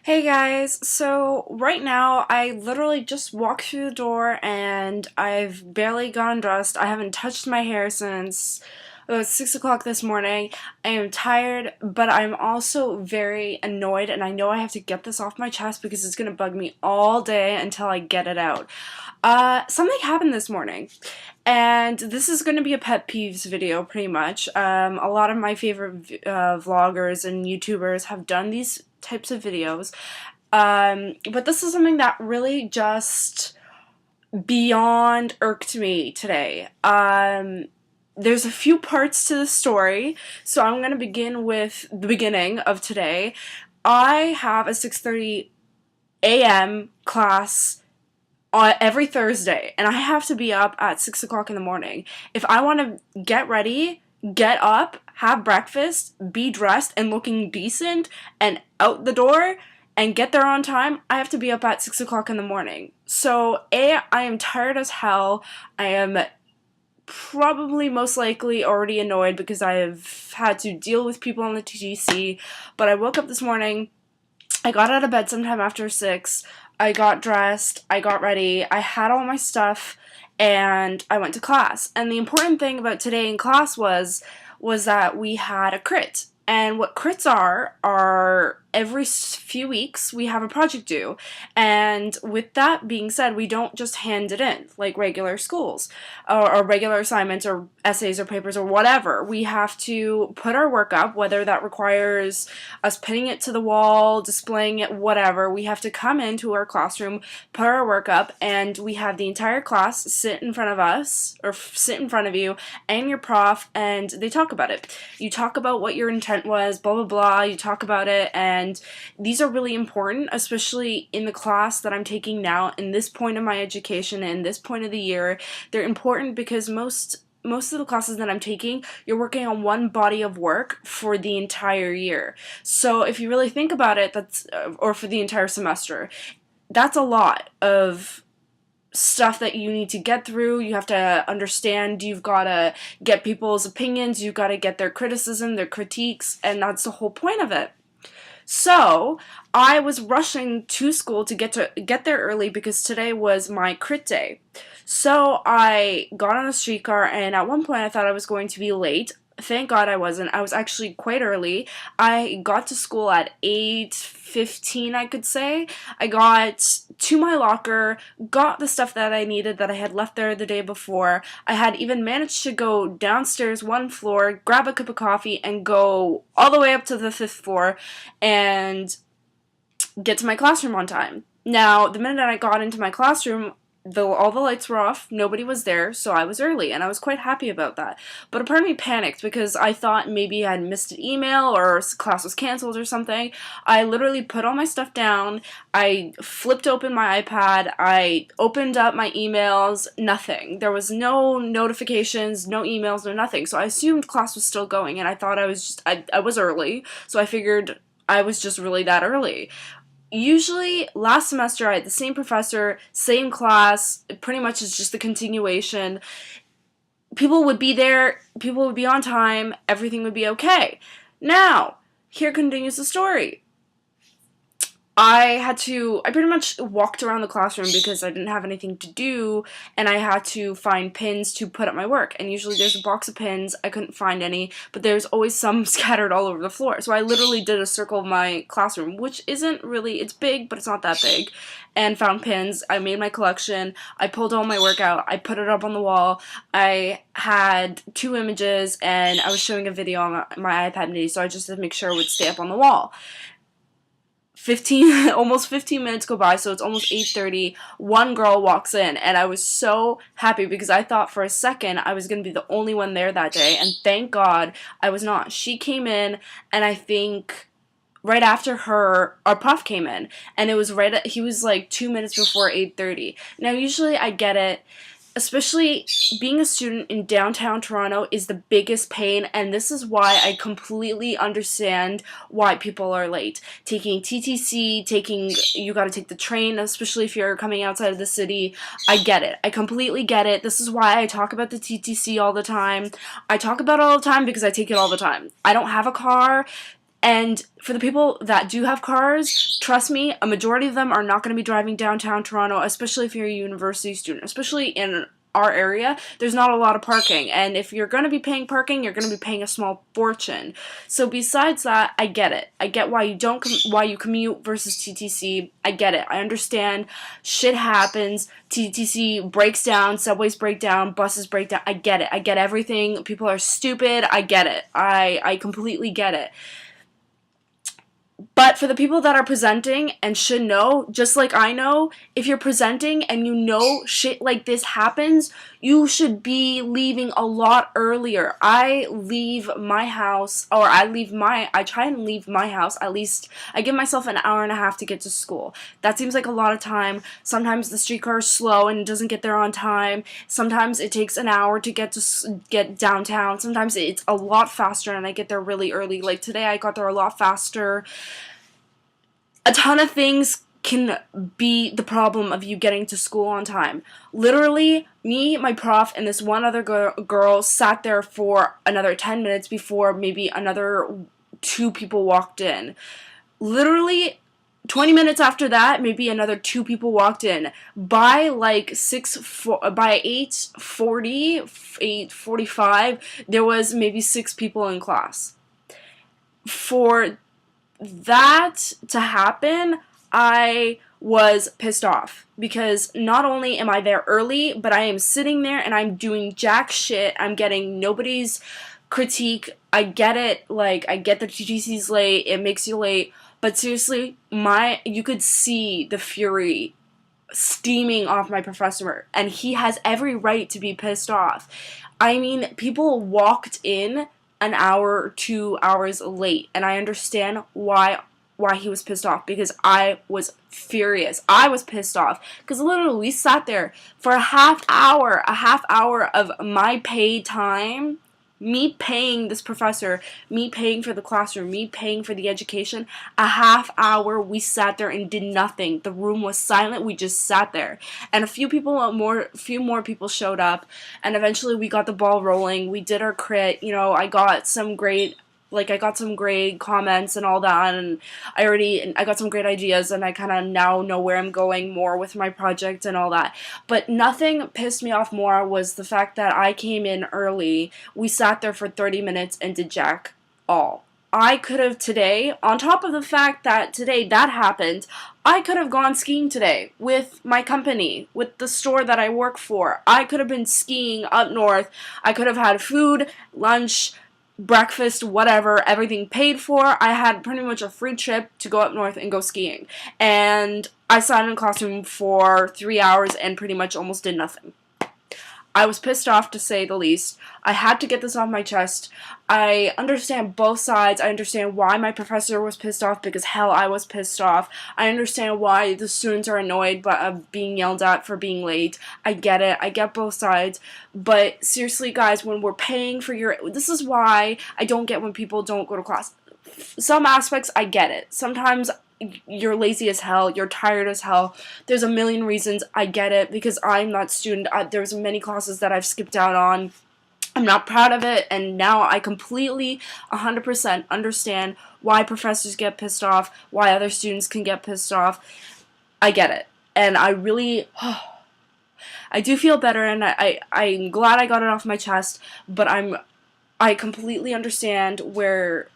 Hey guys, so right now I literally just walked through the door and I've barely gotten dressed. I haven't touched my hair since it was 6 o'clock this morning. I am tired, but I'm also very annoyed and I know I have to get this off my chest because it's gonna bug me all day until I get it out. Something happened this morning. And this is going to be a pet peeves video, pretty much. A lot of my favorite vloggers and YouTubers have done these types of videos. But this is something that really just beyond irked me today. There's a few parts to the story, so I'm going to begin with the beginning of today. I have a 6:30 a.m. class on every Thursday, and I have to be up at 6 o'clock in the morning. If I want to get ready, get up, have breakfast, be dressed and looking decent, and out the door, and get there on time, I have to be up at 6 o'clock in the morning. So, I am tired as hell. I am probably most likely already annoyed because I have had to deal with people on the TTC, but I woke up this morning. I got out of bed sometime after 6. I got dressed, I got ready, I had all my stuff, and I went to class. And the important thing about today in class was that we had a crit. And what crits are every few weeks we have a project due. And with that being said, we don't just hand it in like regular schools or regular assignments or essays or papers or whatever. We have to put our work up, whether that requires us pinning it to the wall, displaying it, whatever. We have to come into our classroom, put our work up, and we have the entire class sit in front of us, or sit in front of you, and your prof, and they talk about it. You talk about what your intent was, blah, blah, blah, you talk about it, and these are really important, especially in the class that I'm taking now, in this point of my education, and this point of the year. They're important because most of the classes that I'm taking, you're working on one body of work for the entire year. So if you really think about it, that's or for the entire semester, that's a lot of stuff that you need to get through. You have to understand, you've got to get people's opinions, you've got to get their criticism, their critiques, and that's the whole point of it. So, I was rushing to school to get there early because today was my crit day. So, I got on a streetcar, and at one point I thought I was going to be late. Thank God I wasn't. I was actually quite early. I got to school at 8:15, I could say. I got to my locker, got the stuff that I needed that I had left there the day before. I had even managed to go downstairs one floor, grab a cup of coffee, and go all the way up to the 5th floor and get to my classroom on time. Now, the minute I got into my classroom, all the lights were off, nobody was there, so I was early, and I was quite happy about that. But a part of me panicked because I thought maybe I'd missed an email or class was canceled or something. I literally put all my stuff down, I flipped open my iPad, I opened up my emails, nothing. There was no notifications, no emails, no nothing. So I assumed class was still going, and I thought I was early, so I figured I was just really that early. Usually, last semester I had the same professor, same class, pretty much it's just a continuation. People would be there, people would be on time, everything would be okay. Now, here continues the story. I pretty much walked around the classroom because I didn't have anything to do, and I had to find pins to put up my work. And usually there's a box of pins, I couldn't find any, but there's always some scattered all over the floor. So I literally did a circle of my classroom, which isn't really, it's big, but it's not that big, and found pins. I made my collection, I pulled all my work out, I put it up on the wall, I had 2 images, and I was showing a video on my iPad mini, so I just had to make sure it would stay up on the wall. Almost 15 minutes go by, so it's almost 8:30. One girl walks in, and I was so happy because I thought for a second I was going to be the only one there that day, and thank God I was not. She came in, and I think right after her, our prof came in, and it was he was like 2 minutes before 8:30. Now, usually I get it. Especially being a student in downtown Toronto is the biggest pain, and this is why I completely understand why people are late. Taking TTC, you gotta take the train, especially if you're coming outside of the city. I get it. I completely get it. This is why I talk about the TTC all the time. I talk about it all the time because I take it all the time. I don't have a car. And for the people that do have cars, trust me, a majority of them are not going to be driving downtown Toronto, especially if you're a university student, especially in our area. There's not a lot of parking, and if you're going to be paying parking, you're going to be paying a small fortune. So besides that, I get it. I get why you don't why you commute versus TTC. I get it. I understand shit happens. TTC breaks down, subways break down, buses break down. I get it. I get everything. People are stupid. I get it. I completely get it. But for the people that are presenting and should know, just like I know, if you're presenting and you know shit like this happens, you should be leaving a lot earlier. I try and leave my house, at least, I give myself an hour and a half to get to school. That seems like a lot of time. Sometimes the streetcar is slow and doesn't get there on time. Sometimes it takes an hour to get downtown. Sometimes it's a lot faster and I get there really early. Like today I got there a lot faster. A ton of things can be the problem of you getting to school on time. Literally, me, my prof, and this one other girl sat there for another 10 minutes before maybe another 2 people walked in. Literally, 20 minutes after that, maybe another 2 people walked in. By like 8:40, 8:45, there was maybe 6 people in class. For that to happen, I was pissed off because not only am I there early, but I am sitting there and I'm doing jack shit. I'm getting nobody's critique. I get it. Like, I get the TTC's late. It makes you late. But seriously, you could see the fury steaming off my professor, and he has every right to be pissed off. I mean, people walked in an hour or 2 hours late, and I understand why he was pissed off, because I was furious. I was pissed off because literally we sat there for a half hour of my paid time, me paying this professor, me paying for the classroom, me paying for the education. A half hour we sat there and did nothing. The room was silent. We just sat there, and a few more people showed up, and eventually we got the ball rolling. We did our crit. I got some great comments and all that, and I got some great ideas, and I kind of now know where I'm going more with my project and all that. But nothing pissed me off more was the fact that I came in early. We sat there for 30 minutes and did jack all. I could have today, on top of the fact that today that happened, I could have gone skiing today with my company, with the store that I work for. I could have been skiing up north. I could have had food, lunch, breakfast, whatever, everything paid for. I had pretty much a free trip to go up north and go skiing. And I sat in a classroom for 3 hours and pretty much almost did nothing. I was pissed off, to say the least. I had to get this off my chest. I understand both sides. I understand why my professor was pissed off, because hell, I was pissed off. I understand why the students are annoyed by being yelled at for being late. I get it. I get both sides. But seriously, guys, when we're paying for this is why I don't get when people don't go to class. Some aspects, I get it. Sometimes you're lazy as hell, you're tired as hell, there's a million reasons. I get it, because I'm that student. There's many classes that I've skipped out on. I'm not proud of it, and now I completely 100% understand why professors get pissed off, why other students can get pissed off. I get it, and I really I do feel better, and I'm glad I got it off my chest. But I completely understand where,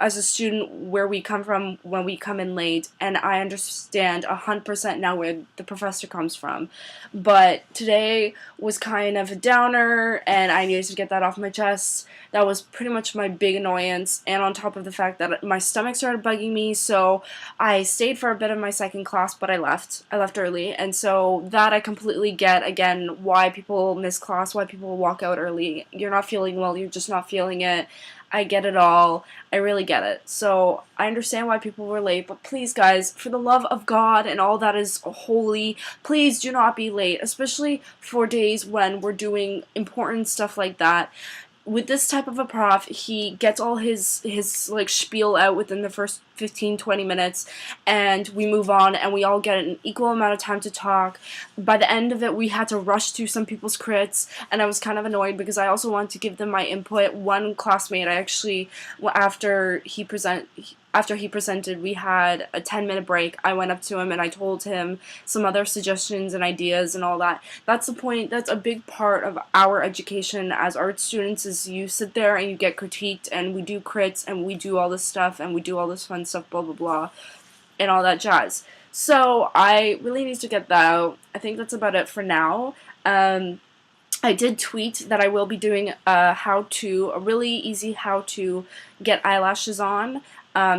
as a student, where we come from when we come in late, and I understand 100% now where the professor comes from. But today was kind of a downer, and I needed to get that off my chest. That was pretty much my big annoyance, and on top of the fact that my stomach started bugging me, so I stayed for a bit of my second class, but I left early, and so that I completely get, again, why people miss class, why people walk out early. You're not feeling well, you're just not feeling it. I get it all. I really get it. So I understand why people were late, but please, guys, for the love of God and all that is holy, please do not be late, especially for days when we're doing important stuff like that. with this type of a prof, he gets all his like spiel out within the first 15-20 minutes, and we move on, and we all get an equal amount of time to talk. By the end of it, we had to rush through some people's crits, and I was kind of annoyed because I also wanted to give them my input. One classmate, I actually, after he presented, we had a 10-minute break. I went up to him and I told him some other suggestions and ideas and all that. That's the point. That's a big part of our education as art students, is you sit there and you get critiqued, and we do crits and we do all this stuff and we do all this fun stuff, blah blah blah, and all that jazz. So I really need to get that out. I think that's about it for now. I did tweet that I will be doing a really easy how to get eyelashes on,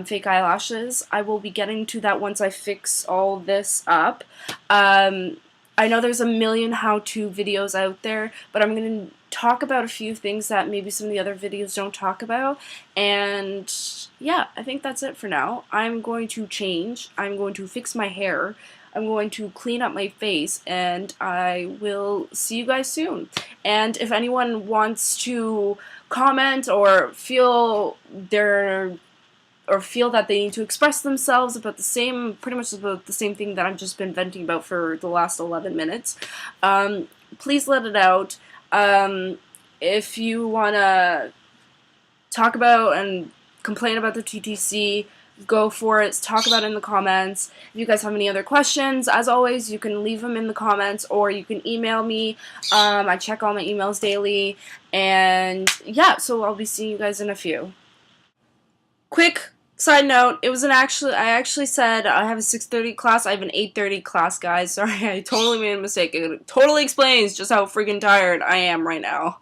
fake eyelashes. I will be getting to that once I fix all this up. I know there's a million how-to videos out there, but I'm going to talk about a few things that maybe some of the other videos don't talk about, and yeah, I think that's it for now. I'm going to change, I'm going to fix my hair, I'm going to clean up my face, and I will see you guys soon. And if anyone wants to comment or feel that they need to express themselves about pretty much about the same thing that I've just been venting about for the last 11 minutes, please let it out. If you want to talk about and complain about the TTC, go for it. Talk about it in the comments. If you guys have any other questions, as always, you can leave them in the comments, or you can email me. I check all my emails daily, and yeah, so I'll be seeing you guys in a few. Quick side note, I actually said I have a 6:30 class. I have an 8:30 class, guys. Sorry, I totally made a mistake. It totally explains just how freaking tired I am right now.